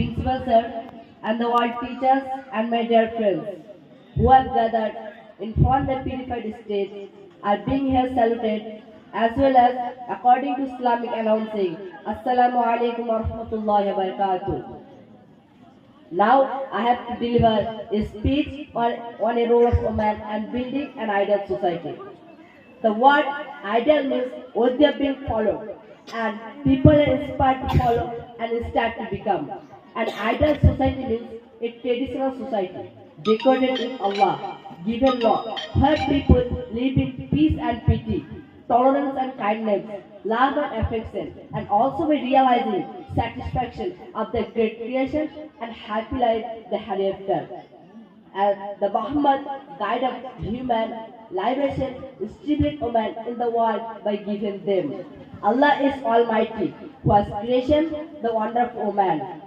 principal sir, and the world teachers and my dear friends who have gathered in fond and purified state are being here saluted as well as according to Islamic announcing. Assalamu alaikum wa rahmatullahi wa barakatuh. Now I have to deliver a speech on a role of woman and building an ideal society. The word ideal means what they have been followed, and people are inspired to follow and start to become. An ideal society means a traditional society, decorated with Allah, given law, where people live in peace and pity, tolerance and kindness, love and affection, and also by realizing satisfaction of the great creation and happy life they had after. As the Muhammad guide of human liberation distribute women in the world by giving them. Allah is Almighty, who has creation, the wonderful woman,